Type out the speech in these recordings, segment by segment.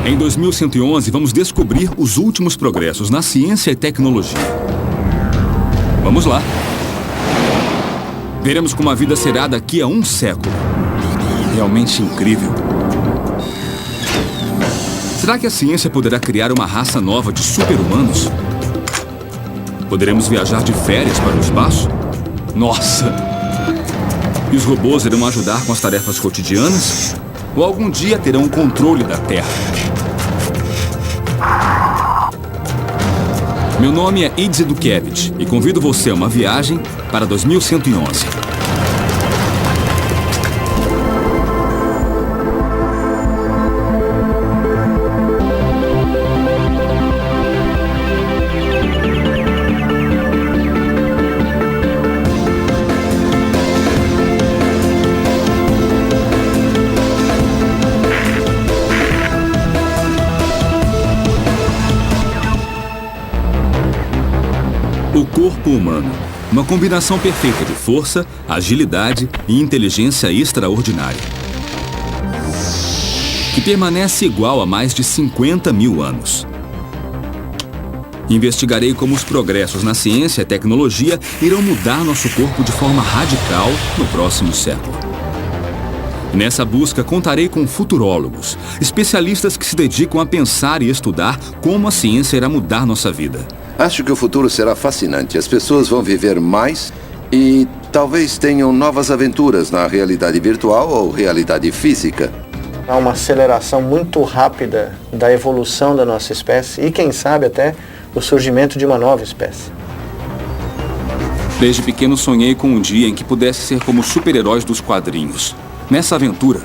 Em 2111, vamos descobrir os últimos progressos na ciência e tecnologia. Vamos lá. Veremos como a vida será daqui a um século. Realmente incrível. Será que a ciência poderá criar uma raça nova de super-humanos? Poderemos viajar de férias para o espaço? Nossa! E os robôs irão ajudar com as tarefas cotidianas? Ou algum dia terão o controle da Terra? Meu nome é Idze Dukevich e convido você a uma viagem para 2111. O corpo humano, uma combinação perfeita de força, agilidade e inteligência extraordinária, que permanece igual há mais de 50 mil anos. Investigarei como os progressos na ciência e tecnologia irão mudar nosso corpo de forma radical no próximo século. Nessa busca, contarei com futurólogos, especialistas que se dedicam a pensar e estudar como a ciência irá mudar nossa vida. Acho que o futuro será fascinante. As pessoas vão viver mais e talvez tenham novas aventuras na realidade virtual ou realidade física. Há uma aceleração muito rápida da evolução da nossa espécie e, quem sabe, até o surgimento de uma nova espécie. Desde pequeno sonhei com um dia em que pudesse ser como os super-heróis dos quadrinhos. Nessa aventura,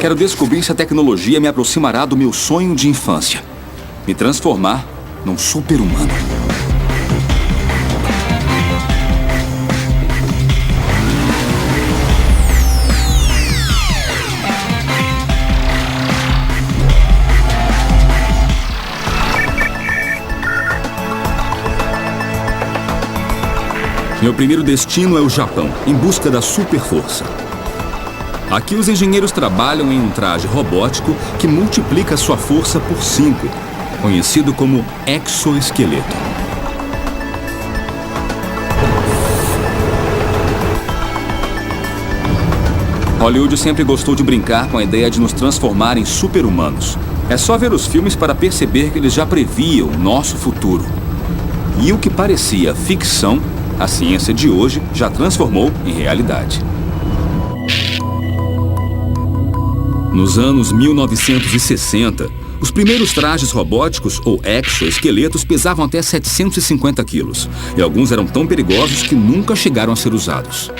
quero descobrir se a tecnologia me aproximará do meu sonho de infância. Me transformar num super-humano. Meu primeiro destino é o Japão, em busca da super-força. Aqui os engenheiros trabalham em um traje robótico que multiplica sua força por 5, conhecido como exoesqueleto. Hollywood sempre gostou de brincar com a ideia de nos transformar em super-humanos. É só ver os filmes para perceber que eles já previam o nosso futuro. E o que parecia ficção, a ciência de hoje já transformou em realidade. Nos anos 1960, os primeiros trajes robóticos, ou exoesqueletos, pesavam até 750 quilos. E alguns eram tão perigosos que nunca chegaram a ser usados.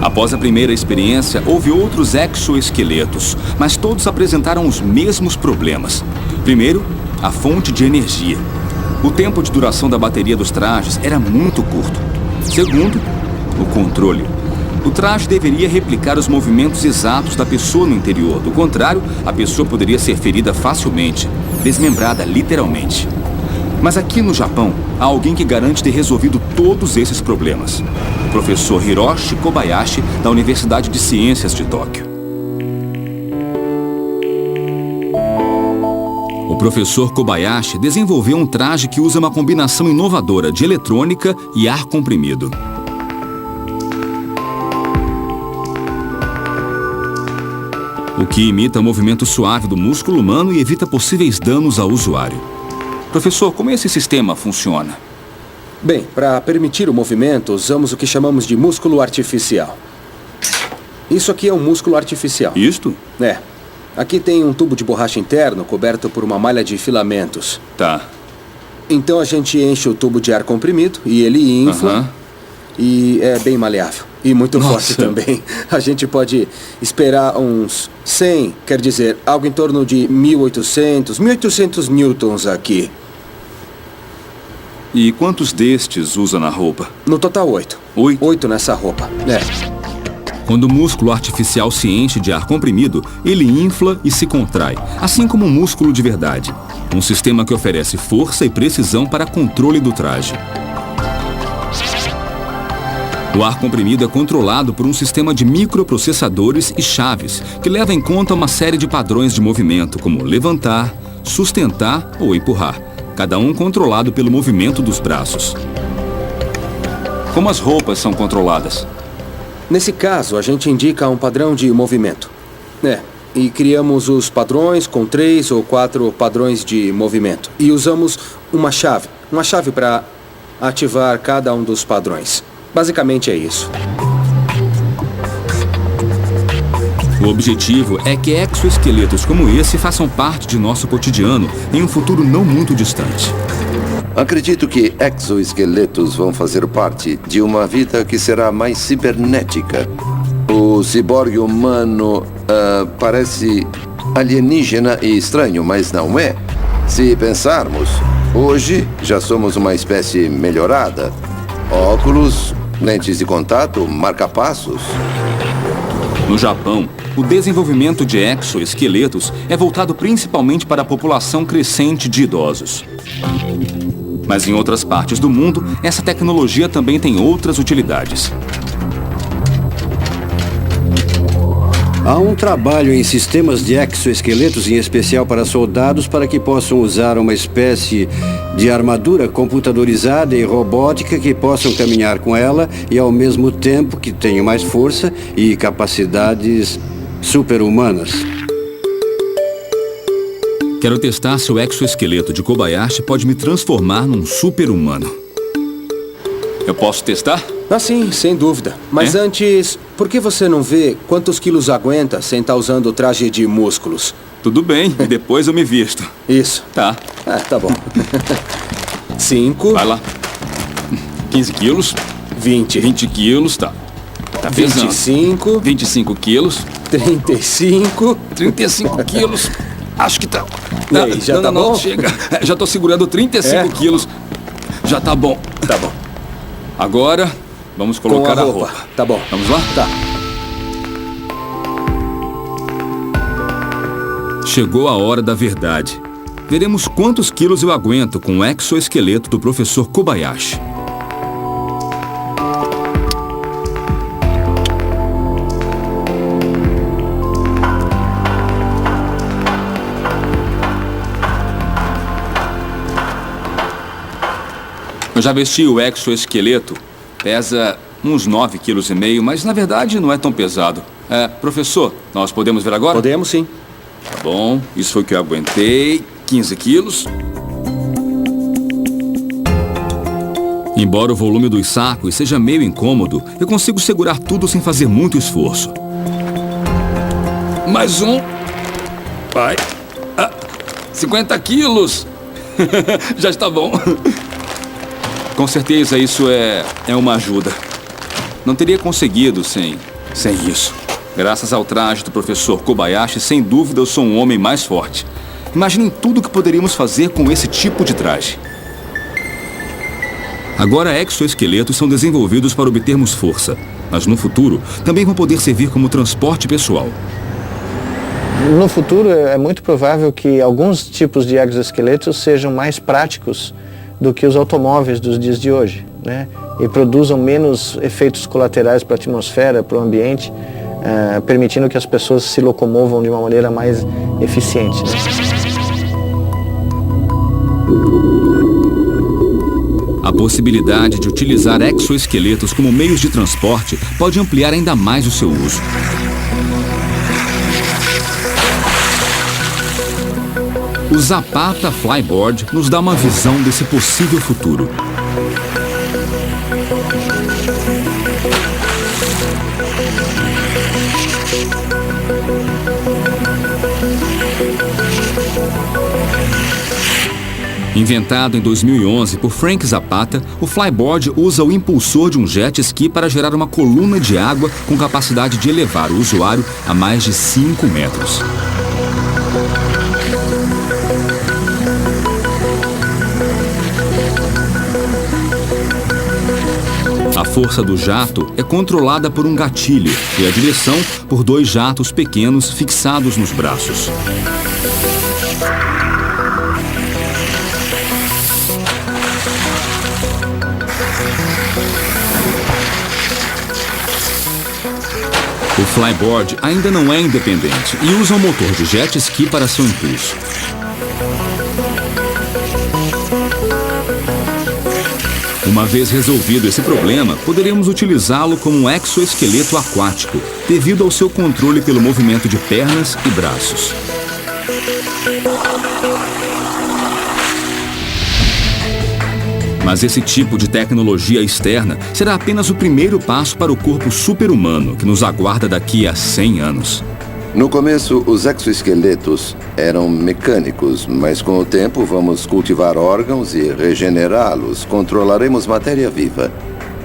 Após a primeira experiência, houve outros exoesqueletos, mas todos apresentaram os mesmos problemas. Primeiro, a fonte de energia. O tempo de duração da bateria dos trajes era muito curto. Segundo, o controle. O traje deveria replicar os movimentos exatos da pessoa no interior. Do contrário, a pessoa poderia ser ferida facilmente, desmembrada literalmente. Mas aqui no Japão, há alguém que garante ter resolvido todos esses problemas. O professor Hiroshi Kobayashi, da Universidade de Ciências de Tóquio. O professor Kobayashi desenvolveu um traje que usa uma combinação inovadora de eletrônica e ar comprimido. O que imita o movimento suave do músculo humano e evita possíveis danos ao usuário. Professor, como esse sistema funciona? Bem, para permitir o movimento, usamos o que chamamos de músculo artificial. Isso aqui é um músculo artificial. Isto? É. Aqui tem um tubo de borracha interno coberto por uma malha de filamentos. Tá. Então a gente enche o tubo de ar comprimido e ele infla. E é bem maleável. E muito forte também. A gente pode esperar uns 100, quer dizer, algo em torno de 1.800 newtons aqui. E quantos destes usa na roupa? No total 8. 8? 8 nessa roupa, é. Quando o músculo artificial se enche de ar comprimido, ele infla e se contrai, assim como um músculo de verdade. Um sistema que oferece força e precisão para controle do traje. O ar comprimido é controlado por um sistema de microprocessadores e chaves que leva em conta uma série de padrões de movimento, como levantar, sustentar ou empurrar, cada um controlado pelo movimento dos braços. Como as roupas são controladas? Nesse caso, a gente indica um padrão de movimento. E criamos os padrões com 3 ou 4 padrões de movimento. E usamos uma chave para ativar cada um dos padrões. Basicamente é isso. O objetivo é que exoesqueletos como esse façam parte de nosso cotidiano em um futuro não muito distante. Acredito que exoesqueletos vão fazer parte de uma vida que será mais cibernética. O ciborgue humano parece alienígena e estranho, mas não é. Se pensarmos, hoje já somos uma espécie melhorada. Óculos, lentes de contato, marca-passos. No Japão, o desenvolvimento de exoesqueletos é voltado principalmente para a população crescente de idosos. Mas em outras partes do mundo, essa tecnologia também tem outras utilidades. Há um trabalho em sistemas de exoesqueletos, em especial para soldados, para que possam usar uma espécie de armadura computadorizada e robótica que possam caminhar com ela e ao mesmo tempo que tenham mais força e capacidades super-humanas. Quero testar se o exoesqueleto de Kobayashi pode me transformar num super-humano. Eu posso testar? Sim, sem dúvida. Mas antes, por que você não vê quantos quilos aguenta sem estar usando o traje de músculos? Tudo bem, e depois eu me visto. Isso. Tá. Tá bom. 5. Vai lá. 15 quilos. 20. 20 quilos, tá. Tá pesando. 25. 25 quilos. 35. 35 quilos. Acho que tá. E aí, já tá bom? Chega. Já tô segurando 35 quilos. Já tá bom. Tá bom. Agora, vamos colocar a roupa. Tá bom. Vamos lá? Tá. Chegou a hora da verdade. Veremos quantos quilos eu aguento com o exoesqueleto do professor Kobayashi. Eu já vesti o exoesqueleto. Pesa uns 9,5 kg, mas na verdade não é tão pesado. Professor, nós podemos ver agora? Podemos, sim. Tá bom, isso foi o que eu aguentei. 15 quilos. Embora o volume dos sacos seja meio incômodo, eu consigo segurar tudo sem fazer muito esforço. Mais um. Vai. 50 quilos. Já está bom. Com certeza isso é uma ajuda. Não teria conseguido sem isso. Graças ao traje do professor Kobayashi, sem dúvida eu sou um homem mais forte. Imaginem tudo o que poderíamos fazer com esse tipo de traje. Agora exoesqueletos são desenvolvidos para obtermos força, mas no futuro também vão poder servir como transporte pessoal. No futuro é muito provável que alguns tipos de exoesqueletos sejam mais práticos do que os automóveis dos dias de hoje, né? E produzam menos efeitos colaterais para a atmosfera, para o ambiente, permitindo que as pessoas se locomovam de uma maneira mais eficiente, né? A possibilidade de utilizar exoesqueletos como meios de transporte pode ampliar ainda mais o seu uso. O Zapata Flyboard nos dá uma visão desse possível futuro. Inventado em 2011 por Frank Zapata, o Flyboard usa o impulsor de um jet ski para gerar uma coluna de água com capacidade de elevar o usuário a mais de 5 metros. A força do jato é controlada por um gatilho e a direção por 2 jatos pequenos fixados nos braços. O flyboard ainda não é independente e usa um motor de jet ski para seu impulso. Uma vez resolvido esse problema, poderemos utilizá-lo como um exoesqueleto aquático, devido ao seu controle pelo movimento de pernas e braços. Mas esse tipo de tecnologia externa será apenas o primeiro passo para o corpo super-humano que nos aguarda daqui a 100 anos. No começo, os exoesqueletos eram mecânicos, mas com o tempo vamos cultivar órgãos e regenerá-los. Controlaremos matéria viva.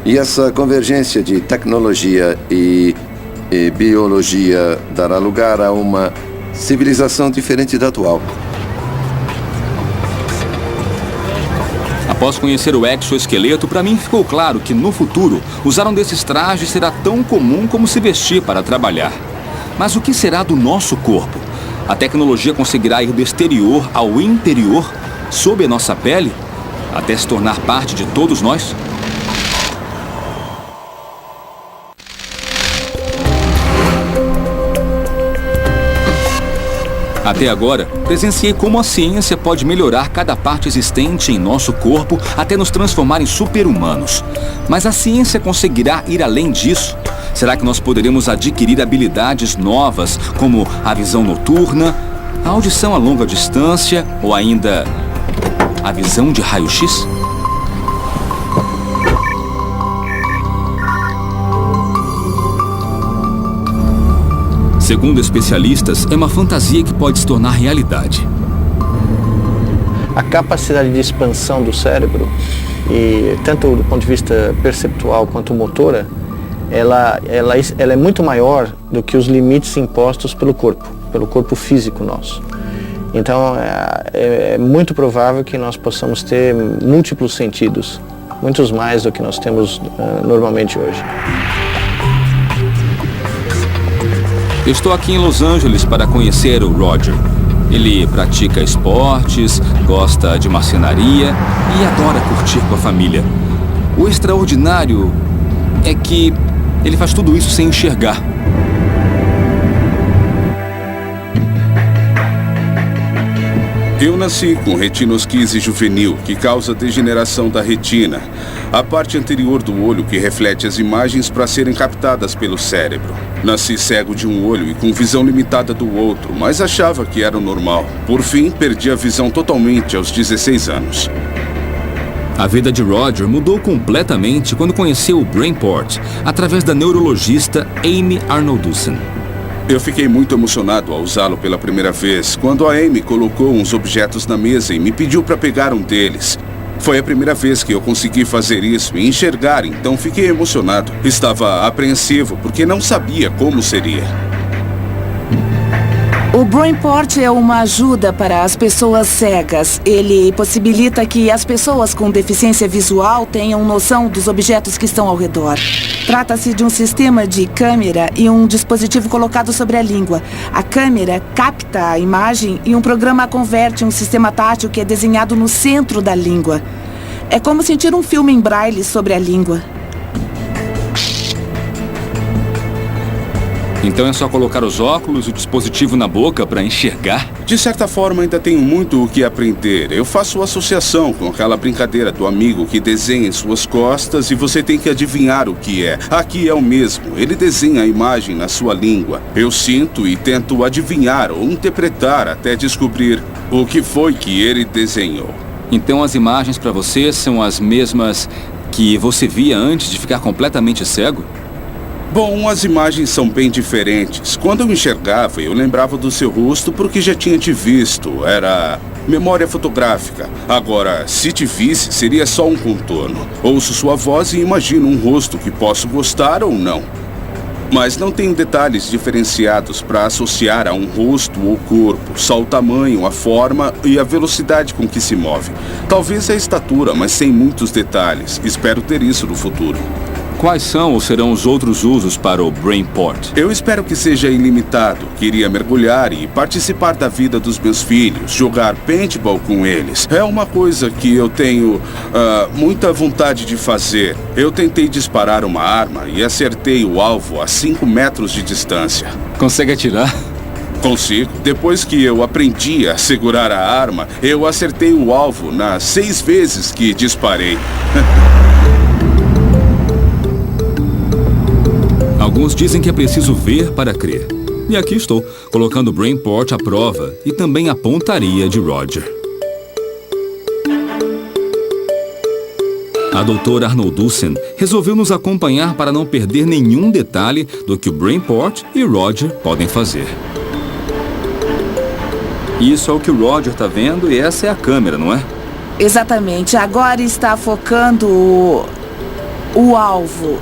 E essa convergência de tecnologia e biologia dará lugar a uma civilização diferente da atual. Após conhecer o exoesqueleto, para mim ficou claro que no futuro, usar um desses trajes será tão comum como se vestir para trabalhar. Mas o que será do nosso corpo? A tecnologia conseguirá ir do exterior ao interior, sob a nossa pele, até se tornar parte de todos nós? Até agora, presenciei como a ciência pode melhorar cada parte existente em nosso corpo até nos transformar em super-humanos. Mas a ciência conseguirá ir além disso? Será que nós poderemos adquirir habilidades novas, como a visão noturna, a audição a longa distância ou ainda a visão de raio-x? Segundo especialistas, é uma fantasia que pode se tornar realidade. A capacidade de expansão do cérebro, e tanto do ponto de vista perceptual quanto motora, ela é muito maior do que os limites impostos pelo corpo físico nosso. Então, é muito provável que nós possamos ter múltiplos sentidos, muitos mais do que nós temos normalmente hoje. Eu estou aqui em Los Angeles para conhecer o Roger. Ele pratica esportes, gosta de marcenaria e adora curtir com a família. O extraordinário é que ele faz tudo isso sem enxergar. Eu nasci com retinosquise juvenil, que causa degeneração da retina, a parte anterior do olho que reflete as imagens para serem captadas pelo cérebro. Nasci cego de um olho e com visão limitada do outro, mas achava que era o normal. Por fim, perdi a visão totalmente aos 16 anos. A vida de Roger mudou completamente quando conheceu o Brainport, através da neurologista Amy Arnoldussen. Eu fiquei muito emocionado ao usá-lo pela primeira vez, quando a Amy colocou uns objetos na mesa e me pediu para pegar um deles. Foi a primeira vez que eu consegui fazer isso e enxergar, então fiquei emocionado. Estava apreensivo porque não sabia como seria. O Brainport é uma ajuda para as pessoas cegas. Ele possibilita que as pessoas com deficiência visual tenham noção dos objetos que estão ao redor. Trata-se de um sistema de câmera e um dispositivo colocado sobre a língua. A câmera capta a imagem e um programa a converte em um sistema tátil que é desenhado no centro da língua. É como sentir um filme em braille sobre a língua. Então é só colocar os óculos e o dispositivo na boca para enxergar? De certa forma, ainda tenho muito o que aprender. Eu faço associação com aquela brincadeira do amigo que desenha em suas costas e você tem que adivinhar o que é. Aqui é o mesmo. Ele desenha a imagem na sua língua. Eu sinto e tento adivinhar ou interpretar até descobrir o que foi que ele desenhou. Então as imagens para você são as mesmas que você via antes de ficar completamente cego? Bom, as imagens são bem diferentes. Quando eu enxergava, eu lembrava do seu rosto porque já tinha te visto. Era memória fotográfica. Agora, se te visse, seria só um contorno. Ouço sua voz e imagino um rosto que posso gostar ou não. Mas não tenho detalhes diferenciados para associar a um rosto ou corpo. Só o tamanho, a forma e a velocidade com que se move. Talvez a estatura, mas sem muitos detalhes. Espero ter isso no futuro. Quais são ou serão os outros usos para o Brainport? Eu espero que seja ilimitado. Queria mergulhar e participar da vida dos meus filhos, jogar paintball com eles. É uma coisa que eu tenho muita vontade de fazer. Eu tentei disparar uma arma e acertei o alvo a 5 metros de distância. Consegue atirar? Consigo. Depois que eu aprendi a segurar a arma, eu acertei o alvo nas 6 vezes que disparei. Alguns dizem que é preciso ver para crer. E aqui estou, colocando o Brainport à prova e também a pontaria de Roger. A doutora Arnoldussen resolveu nos acompanhar para não perder nenhum detalhe do que o Brainport e Roger podem fazer. Isso é o que o Roger está vendo e essa é a câmera, não é? Exatamente. Agora está focando o alvo.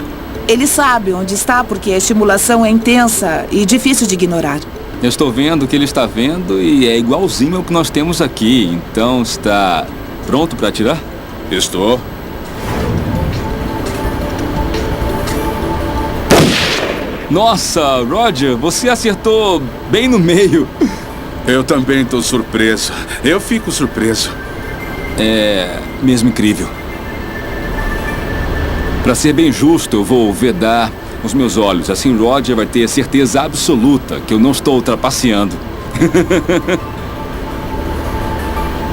Ele sabe onde está porque a estimulação é intensa e difícil de ignorar. Eu estou vendo o que ele está vendo e é igualzinho ao que nós temos aqui. Então está pronto para atirar? Estou. Nossa, Roger, você acertou bem no meio. Eu também estou surpreso. Eu fico surpreso. É mesmo incrível. Para ser bem justo, eu vou vedar os meus olhos. Assim, Roger vai ter certeza absoluta que eu não estou trapaceando.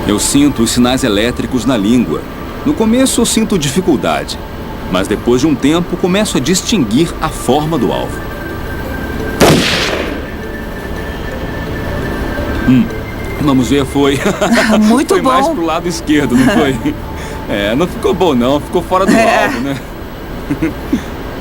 Eu sinto os sinais elétricos na língua. No começo eu sinto dificuldade, mas depois de um tempo começo a distinguir a forma do alvo. Vamos ver, foi... Muito foi bom. mais pro lado esquerdo, não foi? Não ficou bom não, ficou fora do alvo, né?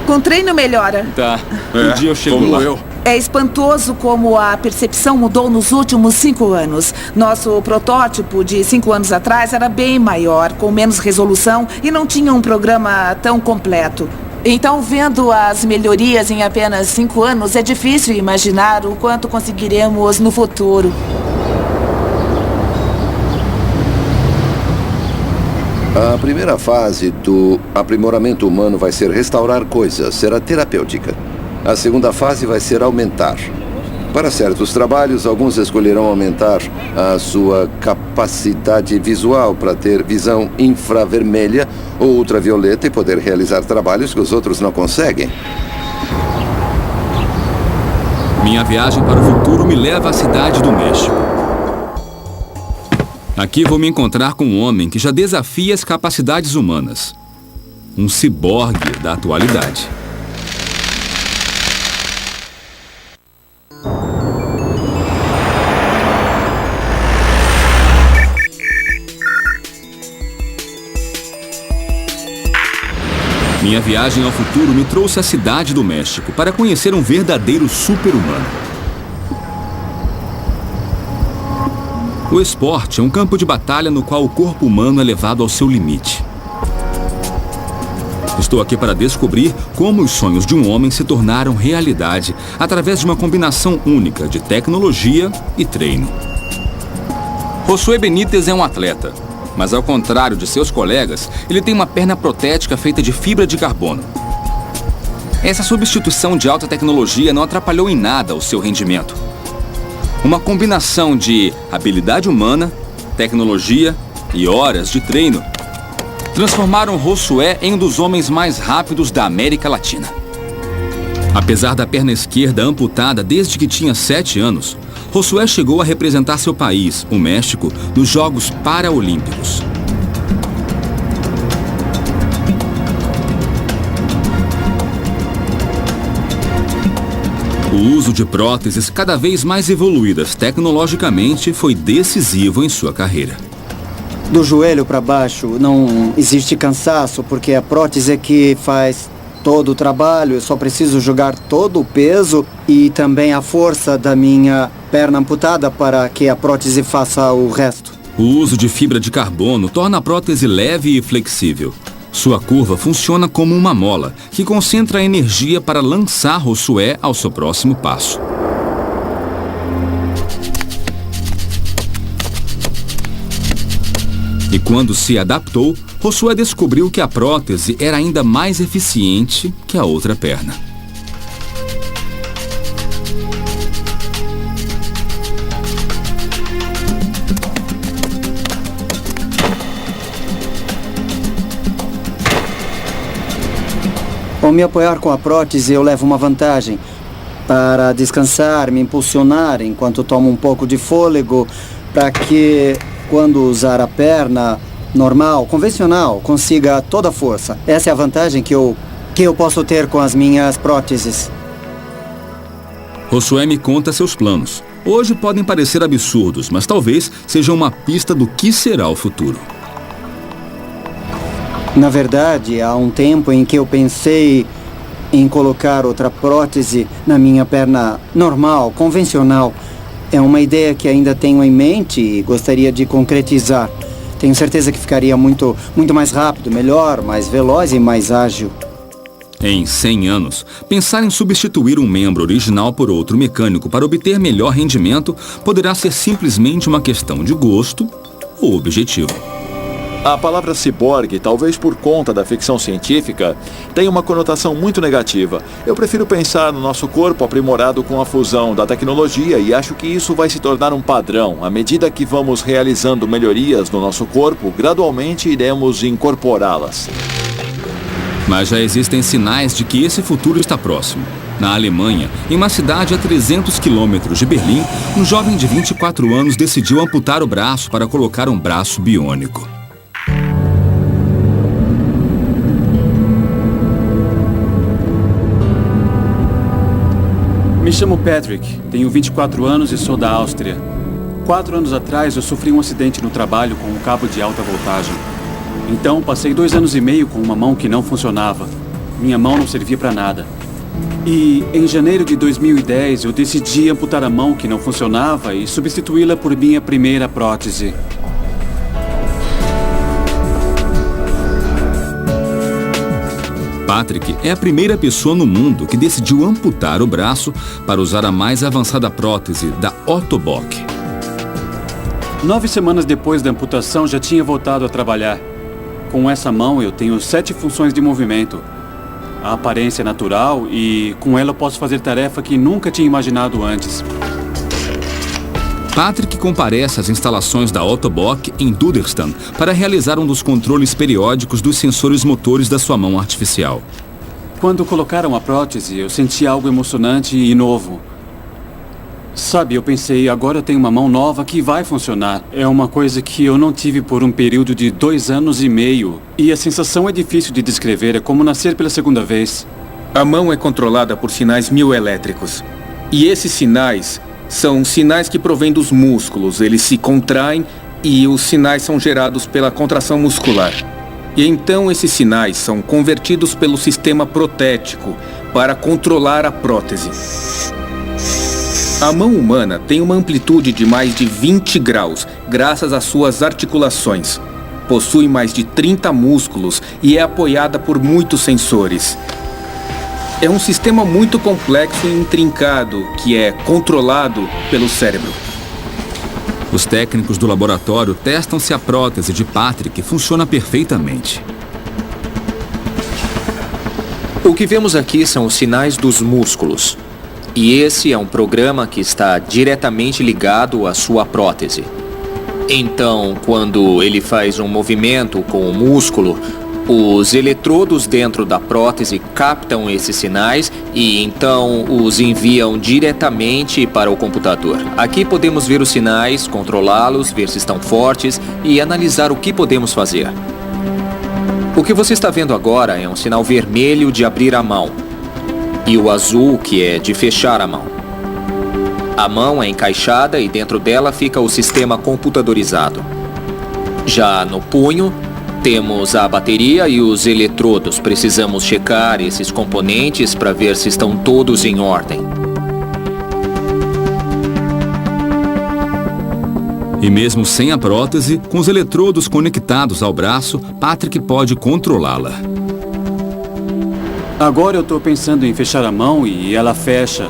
Com treino melhora. Tá, um dia eu chego como lá. eu. É espantoso como a percepção mudou nos últimos 5 anos. Nosso protótipo de 5 anos atrás era bem maior, com menos resolução e não tinha um programa tão completo. Então, vendo as melhorias em apenas 5 anos, é difícil imaginar o quanto conseguiremos no futuro. A primeira fase do aprimoramento humano vai ser restaurar coisas, será terapêutica. A segunda fase vai ser aumentar. Para certos trabalhos, alguns escolherão aumentar a sua capacidade visual para ter visão infravermelha ou ultravioleta e poder realizar trabalhos que os outros não conseguem. Minha viagem para o futuro me leva à cidade do México. Aqui vou me encontrar com um homem que já desafia as capacidades humanas. Um ciborgue da atualidade. Minha viagem ao futuro me trouxe à cidade do México para conhecer um verdadeiro super-humano. O esporte é um campo de batalha no qual o corpo humano é levado ao seu limite. Estou aqui para descobrir como os sonhos de um homem se tornaram realidade através de uma combinação única de tecnologia e treino. Josué Benítez é um atleta, mas ao contrário de seus colegas, ele tem uma perna protética feita de fibra de carbono. Essa substituição de alta tecnologia não atrapalhou em nada o seu rendimento. Uma combinação de habilidade humana, tecnologia e horas de treino transformaram Josué em um dos homens mais rápidos da América Latina. Apesar da perna esquerda amputada desde que tinha 7 anos, Josué chegou a representar seu país, o México, nos Jogos Paraolímpicos. O uso de próteses cada vez mais evoluídas tecnologicamente foi decisivo em sua carreira. Do joelho para baixo não existe cansaço, porque a prótese é que faz todo o trabalho. Eu só preciso jogar todo o peso e também a força da minha perna amputada para que a prótese faça o resto. O uso de fibra de carbono torna a prótese leve e flexível. Sua curva funciona como uma mola, que concentra a energia para lançar Josué ao seu próximo passo. E quando se adaptou, Josué descobriu que a prótese era ainda mais eficiente que a outra perna. Ao me apoiar com a prótese, eu levo uma vantagem. Para descansar, me impulsionar enquanto tomo um pouco de fôlego, para que, quando usar a perna normal, convencional, consiga toda a força. Essa é a vantagem que eu posso ter com as minhas próteses. Josué me conta seus planos. Hoje podem parecer absurdos, mas talvez sejam uma pista do que será o futuro. Na verdade, há um tempo em que eu pensei em colocar outra prótese na minha perna normal, convencional. É uma ideia que ainda tenho em mente e gostaria de concretizar. Tenho certeza que ficaria muito mais rápido, melhor, mais veloz e mais ágil. Em 100 anos, pensar em substituir um membro original por outro mecânico para obter melhor rendimento poderá ser simplesmente uma questão de gosto ou objetivo. A palavra ciborgue, talvez por conta da ficção científica, tem uma conotação muito negativa. Eu prefiro pensar no nosso corpo aprimorado com a fusão da tecnologia e acho que isso vai se tornar um padrão. À medida que vamos realizando melhorias no nosso corpo, gradualmente iremos incorporá-las. Mas já existem sinais de que esse futuro está próximo. Na Alemanha, em uma cidade a 300 quilômetros de Berlim, um jovem de 24 anos decidiu amputar o braço para colocar um braço biônico. Me chamo Patrick, tenho 24 anos e sou da Áustria. 4 anos atrás eu sofri um acidente no trabalho com um cabo de alta voltagem. Então passei 2 anos e meio com uma mão que não funcionava. Minha mão não servia para nada. E em janeiro de 2010 eu decidi amputar a mão que não funcionava e substituí-la por minha primeira prótese. Patrick é a primeira pessoa no mundo que decidiu amputar o braço para usar a mais avançada prótese da Ottobock. 9 semanas depois da amputação já tinha voltado a trabalhar. Com essa mão eu tenho 7 funções de movimento. A aparência natural e com ela eu posso fazer tarefa que nunca tinha imaginado antes. Patrick comparece às instalações da Ottobock em Duderstan para realizar um dos controles periódicos dos sensores motores da sua mão artificial. Quando colocaram a prótese, eu senti algo emocionante e novo. Sabe, eu pensei, agora eu tenho uma mão nova que vai funcionar. É uma coisa que eu não tive por um período de 2 anos e meio. E a sensação é difícil de descrever, é como nascer pela segunda vez. A mão é controlada por sinais mioelétricos. E esses sinais são sinais que provêm dos músculos. Eles se contraem e os sinais são gerados pela contração muscular. E então esses sinais são convertidos pelo sistema protético para controlar a prótese. A mão humana tem uma amplitude de mais de 20 graus, graças às suas articulações. Possui mais de 30 músculos e é apoiada por muitos sensores. É um sistema muito complexo e intrincado que é controlado pelo cérebro. Os técnicos do laboratório testam se a prótese de Patrick funciona perfeitamente. O que vemos aqui são os sinais dos músculos. E esse é um programa que está diretamente ligado à sua prótese. Então, quando ele faz um movimento com o músculo, os eletrodos dentro da prótese captam esses sinais e então os enviam diretamente para o computador. Aqui podemos ver os sinais, controlá-los, ver se estão fortes e analisar o que podemos fazer. O que você está vendo agora é um sinal vermelho de abrir a mão e o azul que é de fechar a mão. A mão é encaixada e dentro dela fica o sistema computadorizado. Já no punho, temos a bateria e os eletrodos. Precisamos checar esses componentes para ver se estão todos em ordem. E mesmo sem a prótese, com os eletrodos conectados ao braço, Patrick pode controlá-la. Agora eu estou pensando em fechar a mão e ela fecha.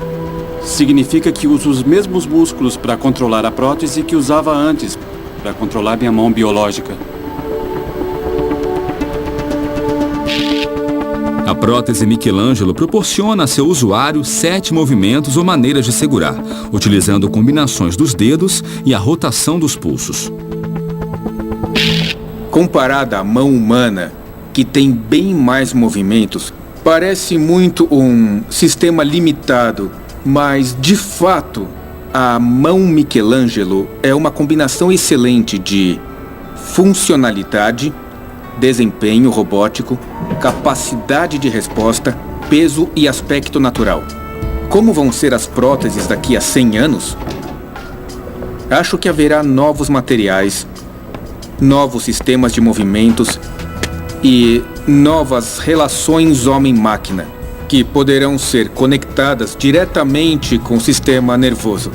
Significa que uso os mesmos músculos para controlar a prótese que usava antes, para controlar minha mão biológica. prótese Michelangelo proporciona a seu usuário 7 movimentos ou maneiras de segurar, utilizando combinações dos dedos e a rotação dos pulsos. Comparada à mão humana, que tem bem mais movimentos, parece muito um sistema limitado, mas, de fato, a mão Michelangelo é uma combinação excelente de funcionalidade, desempenho robótico, capacidade de resposta, peso e aspecto natural. Como vão ser as próteses daqui a 100 anos? Acho que haverá novos materiais, novos sistemas de movimentos e novas relações homem-máquina, que poderão ser conectadas diretamente com o sistema nervoso.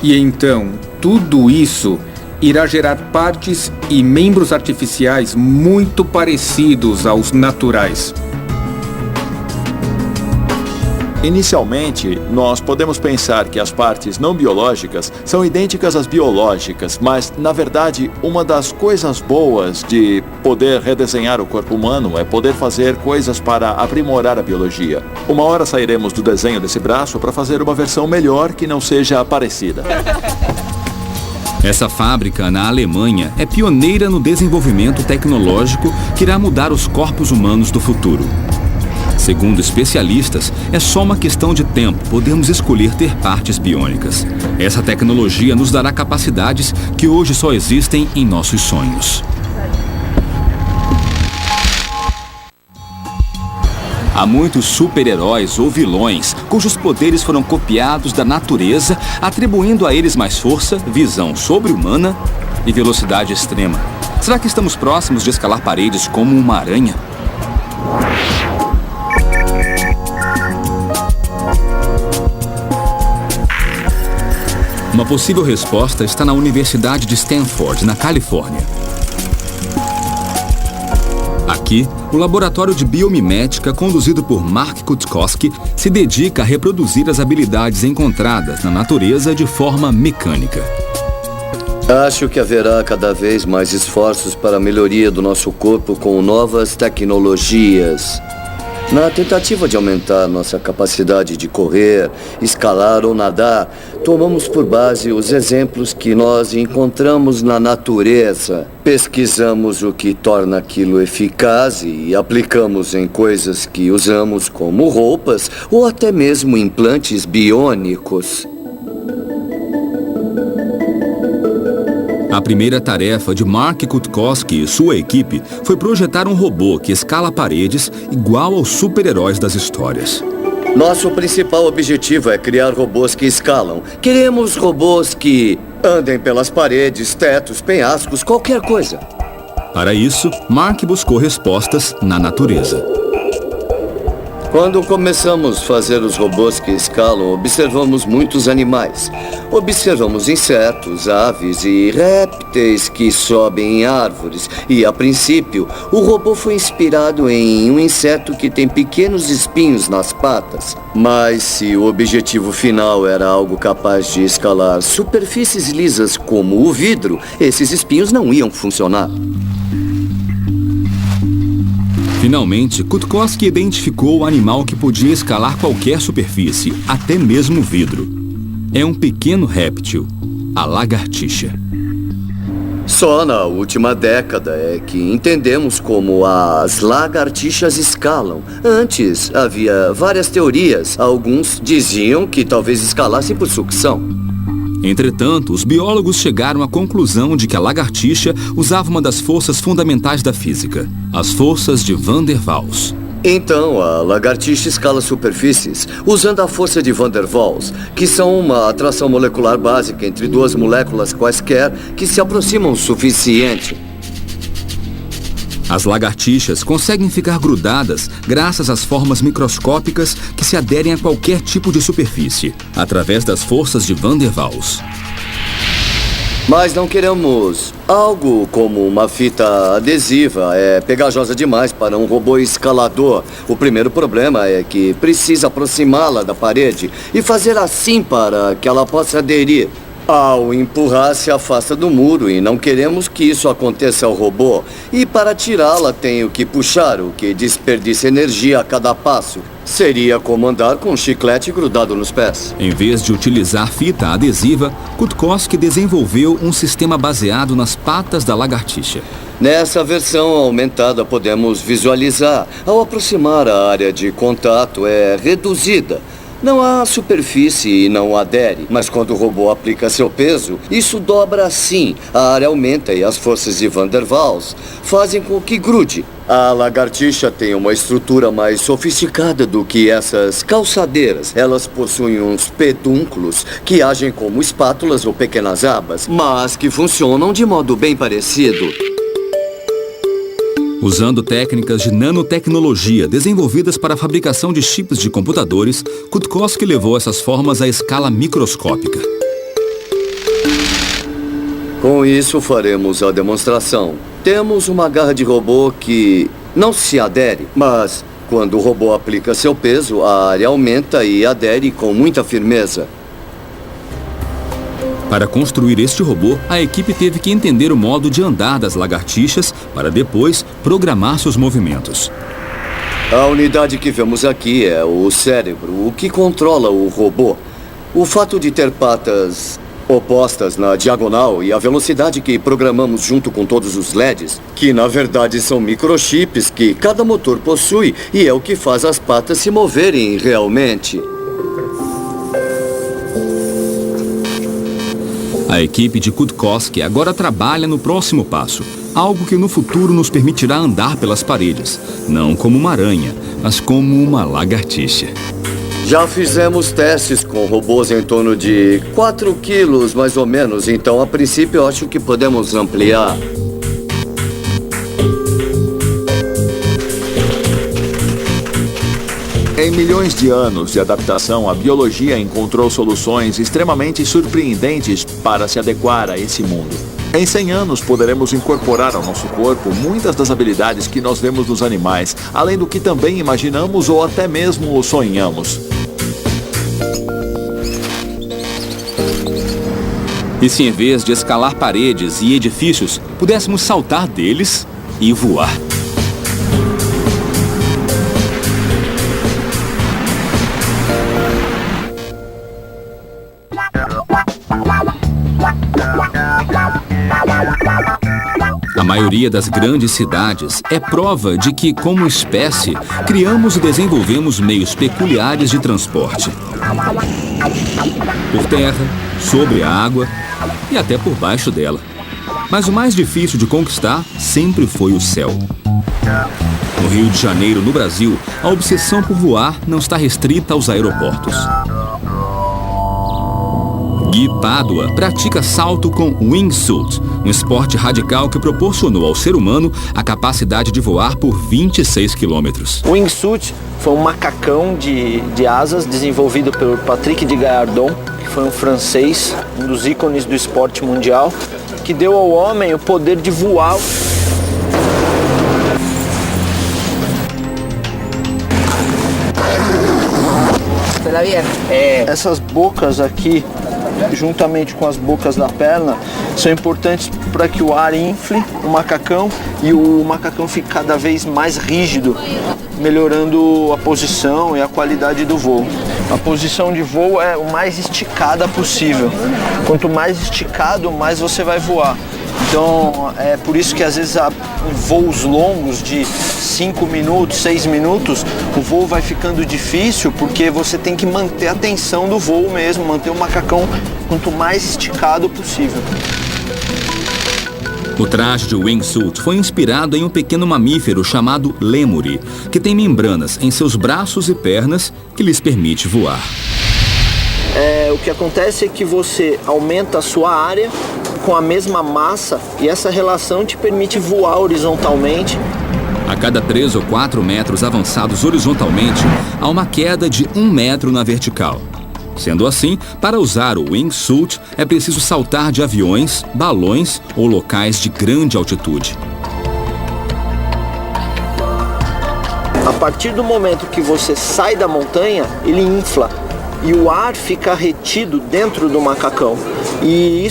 E então, tudo isso irá gerar partes e membros artificiais muito parecidos aos naturais. Inicialmente, nós podemos pensar que as partes não biológicas são idênticas às biológicas, mas, na verdade, uma das coisas boas de poder redesenhar o corpo humano é poder fazer coisas para aprimorar a biologia. Uma hora sairemos do desenho desse braço para fazer uma versão melhor que não seja parecida. Essa fábrica, na Alemanha, é pioneira no desenvolvimento tecnológico que irá mudar os corpos humanos do futuro. Segundo especialistas, é só uma questão de tempo podermos escolher ter partes biônicas. Essa tecnologia nos dará capacidades que hoje só existem em nossos sonhos. Há muitos super-heróis ou vilões cujos poderes foram copiados da natureza, atribuindo a eles mais força, visão sobre-humana e velocidade extrema. Será que estamos próximos de escalar paredes como uma aranha? Uma possível resposta está na Universidade de Stanford, na Califórnia. Aqui, o laboratório de biomimética, conduzido por Mark Cutkosky, se dedica a reproduzir as habilidades encontradas na natureza de forma mecânica. Acho que haverá cada vez mais esforços para a melhoria do nosso corpo com novas tecnologias. Na tentativa de aumentar nossa capacidade de correr, escalar ou nadar, tomamos por base os exemplos que nós encontramos na natureza. Pesquisamos o que torna aquilo eficaz e aplicamos em coisas que usamos como roupas ou até mesmo implantes biônicos. A primeira tarefa de Mark Cutkosky e sua equipe foi projetar um robô que escala paredes igual aos super-heróis das histórias. Nosso principal objetivo é criar robôs que escalam. Queremos robôs que andem pelas paredes, tetos, penhascos, qualquer coisa. Para isso, Mark buscou respostas na natureza. Quando começamos a fazer os robôs que escalam, observamos muitos animais. Observamos insetos, aves e répteis que sobem em árvores. E, a princípio, o robô foi inspirado em um inseto que tem pequenos espinhos nas patas. Mas se o objetivo final era algo capaz de escalar superfícies lisas como o vidro, esses espinhos não iam funcionar. Finalmente, Cutkosky identificou o animal que podia escalar qualquer superfície, até mesmo vidro. É um pequeno réptil, a lagartixa. Só na última década é que entendemos como as lagartixas escalam. Antes, havia várias teorias. Alguns diziam que talvez escalasse por sucção. Entretanto, os biólogos chegaram à conclusão de que a lagartixa usava uma das forças fundamentais da física, as forças de Van der Waals. Então, a lagartixa escala superfícies usando a força de Van der Waals, que são uma atração molecular básica entre duas moléculas quaisquer que se aproximam o suficiente. As lagartixas conseguem ficar grudadas graças às formas microscópicas que se aderem a qualquer tipo de superfície, através das forças de Van der Waals. Mas não queremos algo como uma fita adesiva. É pegajosa demais para um robô escalador. O primeiro problema é que precisa aproximá-la da parede e fazer assim para que ela possa aderir. Ao empurrar, se afasta do muro e não queremos que isso aconteça ao robô. E para tirá-la, tenho que puxar, o que desperdiça energia a cada passo. Seria como andar com um chiclete grudado nos pés. Em vez de utilizar fita adesiva, Kutkowski desenvolveu um sistema baseado nas patas da lagartixa. Nessa versão aumentada, podemos visualizar. Ao aproximar, a área de contato é reduzida. Não há superfície e não adere, mas quando o robô aplica seu peso, isso dobra assim. A área aumenta e as forças de Van der Waals fazem com que grude. A lagartixa tem uma estrutura mais sofisticada do que essas calçadeiras. Elas possuem uns pedúnculos que agem como espátulas ou pequenas abas, mas que funcionam de modo bem parecido. Usando técnicas de nanotecnologia desenvolvidas para a fabricação de chips de computadores, Kutkowski levou essas formas à escala microscópica. Com isso, faremos a demonstração. Temos uma garra de robô que não se adere, mas quando o robô aplica seu peso, a área aumenta e adere com muita firmeza. Para construir este robô, a equipe teve que entender o modo de andar das lagartixas para depois programar seus movimentos. A unidade que vemos aqui é o cérebro, o que controla o robô. O fato de ter patas opostas na diagonal e a velocidade que programamos junto com todos os LEDs, que na verdade são microchips que cada motor possui e é o que faz as patas se moverem realmente. A equipe de Kutkowski agora trabalha no próximo passo, algo que no futuro nos permitirá andar pelas paredes, não como uma aranha, mas como uma lagartixa. Já fizemos testes com robôs em torno de 4 quilos, mais ou menos, então a princípio eu acho que podemos ampliar. Em milhões de anos de adaptação, a biologia encontrou soluções extremamente surpreendentes para se adequar a esse mundo. Em 100 anos, poderemos incorporar ao nosso corpo muitas das habilidades que nós vemos nos animais, além do que também imaginamos ou até mesmo sonhamos. E se em vez de escalar paredes e edifícios, pudéssemos saltar deles e voar? A maioria das grandes cidades é prova de que, como espécie, criamos e desenvolvemos meios peculiares de transporte. Por terra, sobre a água e até por baixo dela. Mas o mais difícil de conquistar sempre foi o céu. No Rio de Janeiro, no Brasil, a obsessão por voar não está restrita aos aeroportos. Gui Pádua pratica salto com wingsuit, um esporte radical que proporcionou ao ser humano a capacidade de voar por 26 quilômetros. O wingsuit foi um macacão de asas desenvolvido pelo Patrick de Gallardon, que foi um francês, um dos ícones do esporte mundial, que deu ao homem o poder de voar. Essas bocas aqui, juntamente com as bocas da perna, são importantes para que o ar infle o macacão e o macacão fique cada vez mais rígido, melhorando a posição e a qualidade do voo. A posição de voo é o mais esticada possível. Quanto mais esticado, mais você vai voar. Então, é por isso que às vezes em voos longos de 5 minutos, 6 minutos, o voo vai ficando difícil porque você tem que manter a tensão do voo mesmo, manter o macacão quanto mais esticado possível. O traje de wingsuit foi inspirado em um pequeno mamífero chamado lêmure, que tem membranas em seus braços e pernas que lhes permite voar. O que acontece é que você aumenta a sua área com a mesma massa e essa relação te permite voar horizontalmente. A cada 3 ou 4 metros avançados horizontalmente, há uma queda de 1 metro na vertical. Sendo assim, para usar o wingsuit, é preciso saltar de aviões, balões ou locais de grande altitude. A partir do momento que você sai da montanha, ele infla. e o ar fica retido dentro do macacão. E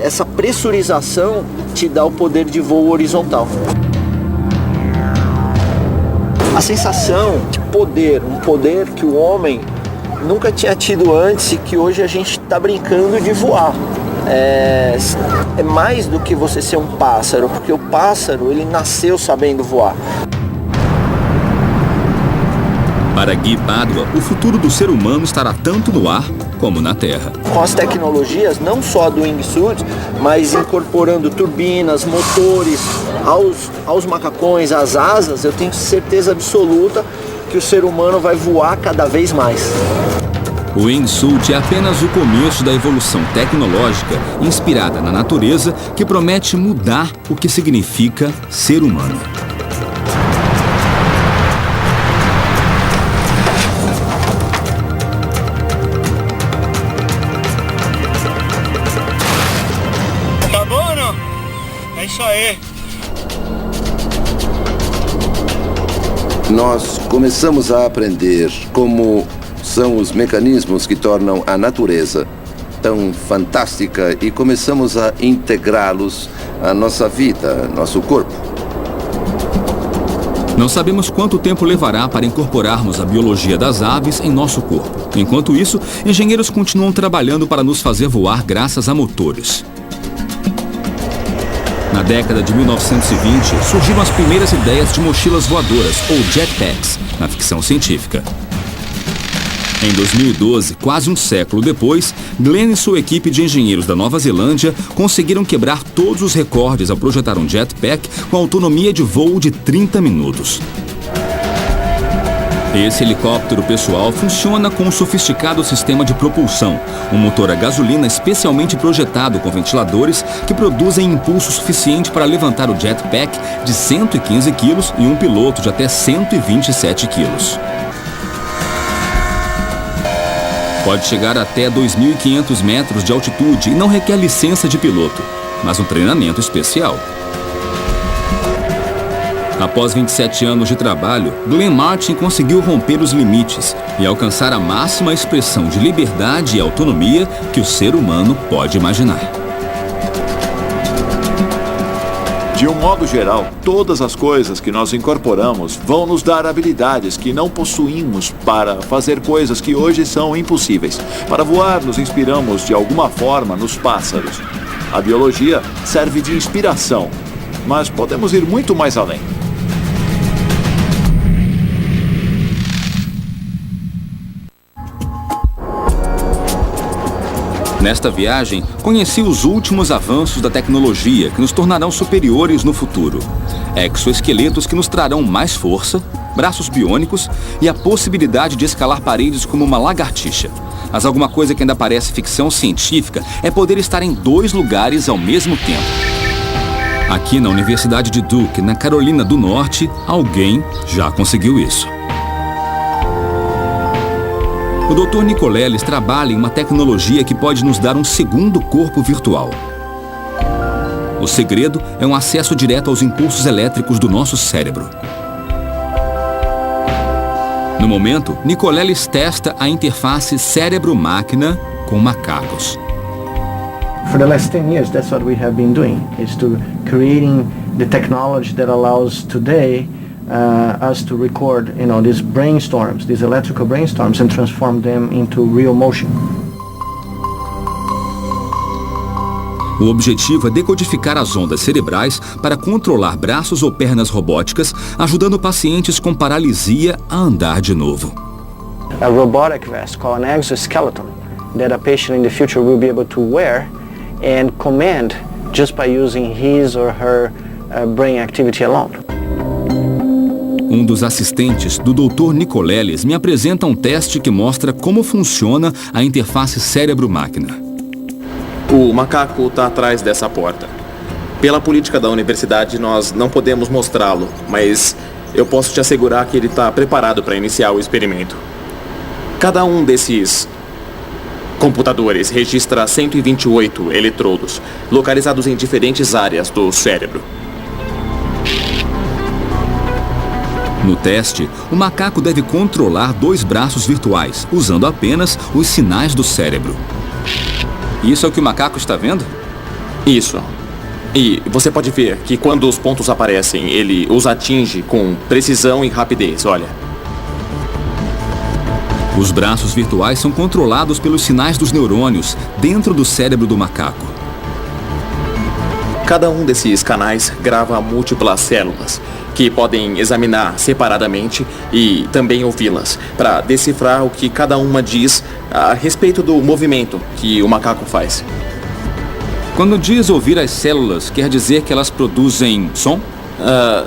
essa pressurização te dá o poder de voo horizontal. A sensação de poder, um poder que o homem nunca tinha tido antes e que hoje a gente está brincando de voar. É mais do que você ser um pássaro, porque o pássaro, ele nasceu sabendo voar. Para Guy Padua, o futuro do ser humano estará tanto no ar como na terra. Com as tecnologias, não só do wingsuit, mas incorporando turbinas, motores aos macacões, às asas, eu tenho certeza absoluta que o ser humano vai voar cada vez mais. O wingsuit é apenas o começo da evolução tecnológica inspirada na natureza que promete mudar o que significa ser humano. Tá bom ou não? É isso aí. Nós começamos a aprender como são os mecanismos que tornam a natureza tão fantástica e começamos a integrá-los à nossa vida, nosso corpo. Não sabemos quanto tempo levará para incorporarmos a biologia das aves em nosso corpo. Enquanto isso, engenheiros continuam trabalhando para nos fazer voar graças a motores. Na década de 1920, surgiram as primeiras ideias de mochilas voadoras, ou jetpacks, na ficção científica. Em 2012, quase um século depois, Glenn e sua equipe de engenheiros da Nova Zelândia conseguiram quebrar todos os recordes ao projetar um jetpack com autonomia de voo de 30 minutos. Esse helicóptero pessoal funciona com um sofisticado sistema de propulsão, um motor a gasolina especialmente projetado com ventiladores que produzem impulso suficiente para levantar o jetpack de 115 quilos e um piloto de até 127 quilos. Pode chegar até 2.500 metros de altitude e não requer licença de piloto, mas um treinamento especial. Após 27 anos de trabalho, Glenn Martin conseguiu romper os limites e alcançar a máxima expressão de liberdade e autonomia que o ser humano pode imaginar. De um modo geral, todas as coisas que nós incorporamos vão nos dar habilidades que não possuímos para fazer coisas que hoje são impossíveis. Para voar, nos inspiramos de alguma forma nos pássaros. A biologia serve de inspiração, mas podemos ir muito mais além. Nesta viagem, conheci os últimos avanços da tecnologia que nos tornarão superiores no futuro. Exoesqueletos que nos trarão mais força, braços biônicos e a possibilidade de escalar paredes como uma lagartixa. Mas alguma coisa que ainda parece ficção científica é poder estar em 2 lugares ao mesmo tempo. Aqui na Universidade de Duke, na Carolina do Norte, alguém já conseguiu isso. O Dr. Nicoleles trabalha em uma tecnologia que pode nos dar um segundo corpo virtual. O segredo é um acesso direto aos impulsos elétricos do nosso cérebro. No momento, Nicoleles testa a interface cérebro-máquina com macacos. For the last 10 years, that's what we have been doing, is to creating the technology that allows today us to record, these brainstorms, these electrical brainstorms, and transform them into real motion. O objetivo é decodificar as ondas cerebrais para controlar braços ou pernas robóticas, ajudando pacientes com paralisia a andar de novo. A robotic vest called an exoskeleton that a patient in the future will be able to wear and command just by using his or her brain activity alone. Um dos assistentes do Dr. Nicoleles me apresenta um teste que mostra como funciona a interface cérebro-máquina. O macaco está atrás dessa porta. Pela política da universidade, nós não podemos mostrá-lo, mas eu posso te assegurar que ele está preparado para iniciar o experimento. Cada um desses computadores registra 128 eletrodos, localizados em diferentes áreas do cérebro. No teste, o macaco deve controlar 2 braços virtuais, usando apenas os sinais do cérebro. Isso é o que o macaco está vendo? Isso. E você pode ver que quando os pontos aparecem, ele os atinge com precisão e rapidez, olha. Os braços virtuais são controlados pelos sinais dos neurônios dentro do cérebro do macaco. Cada um desses canais grava múltiplas células, que podem examinar separadamente e também ouvi-las, para decifrar o que cada uma diz a respeito do movimento que o macaco faz. Quando diz ouvir as células, quer dizer que elas produzem som?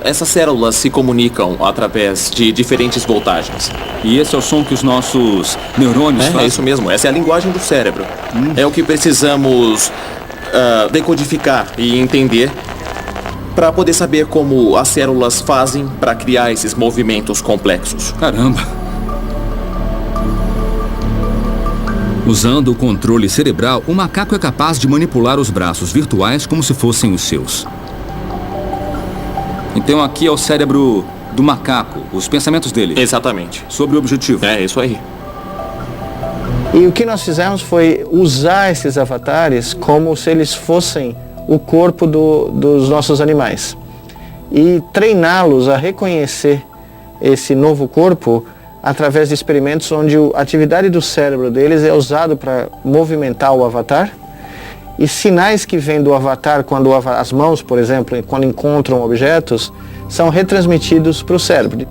Essas células se comunicam através de diferentes voltagens. E esse é o som que os nossos neurônios fazem? É isso mesmo, essa é a linguagem do cérebro. É o que precisamos decodificar e entender para poder saber como as células fazem para criar esses movimentos complexos. Caramba! Usando o controle cerebral, o macaco é capaz de manipular os braços virtuais como se fossem os seus. Então aqui é o cérebro do macaco, os pensamentos dele. Exatamente. Sobre o objetivo. É isso aí. E o que nós fizemos foi usar esses avatares como se eles fossem o corpo dos nossos animais. E treiná-los a reconhecer esse novo corpo através de experimentos onde a atividade do cérebro deles é usado para movimentar o avatar. E sinais que vêm do avatar, quando as mãos, por exemplo, quando encontram objetos, são retransmitidos para o cérebro.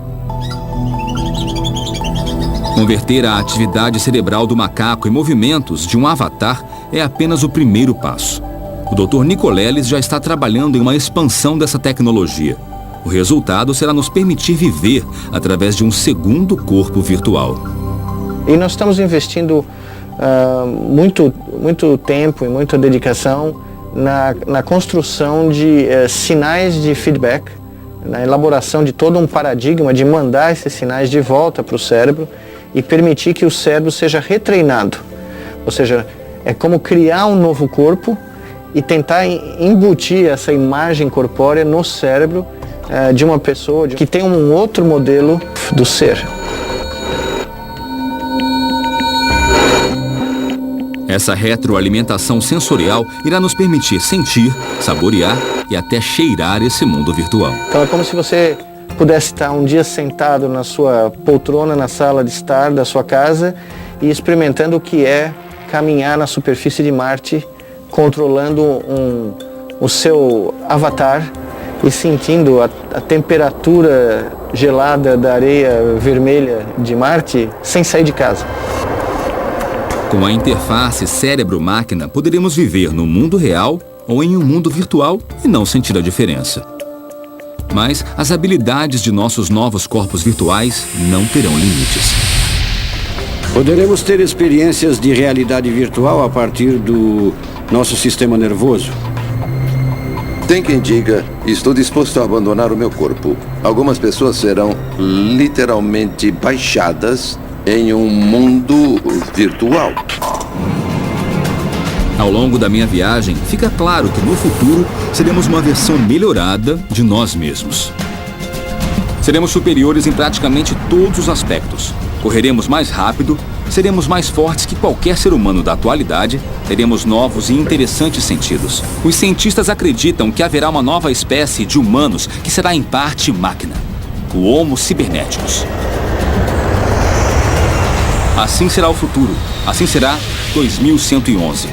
Converter a atividade cerebral do macaco em movimentos de um avatar é apenas o primeiro passo. O Dr. Nicoleles já está trabalhando em uma expansão dessa tecnologia. O resultado será nos permitir viver através de um segundo corpo virtual. E nós estamos investindo muito tempo e muita dedicação na construção de sinais de feedback, na elaboração de todo um paradigma de mandar esses sinais de volta para o cérebro e permitir que o cérebro seja retreinado. Ou seja, é como criar um novo corpo e tentar embutir essa imagem corpórea no cérebro de uma pessoa que tem um outro modelo do ser. Essa retroalimentação sensorial irá nos permitir sentir, saborear e até cheirar esse mundo virtual. Então é como se você pudesse estar um dia sentado na sua poltrona, na sala de estar da sua casa e experimentando o que é caminhar na superfície de Marte, controlando o seu avatar e sentindo a temperatura gelada da areia vermelha de Marte sem sair de casa. Com a interface cérebro-máquina, poderemos viver no mundo real ou em um mundo virtual e não sentir a diferença. Mas as habilidades de nossos novos corpos virtuais não terão limites. Poderemos ter experiências de realidade virtual a partir do nosso sistema nervoso? Tem quem diga, estou disposto a abandonar o meu corpo. Algumas pessoas serão literalmente baixadas em um mundo virtual. Ao longo da minha viagem, fica claro que no futuro seremos uma versão melhorada de nós mesmos. Seremos superiores em praticamente todos os aspectos. Correremos mais rápido, seremos mais fortes que qualquer ser humano da atualidade, teremos novos e interessantes sentidos. Os cientistas acreditam que haverá uma nova espécie de humanos que será em parte máquina, o Homo Cyberneticus. Assim será o futuro, assim será 2111.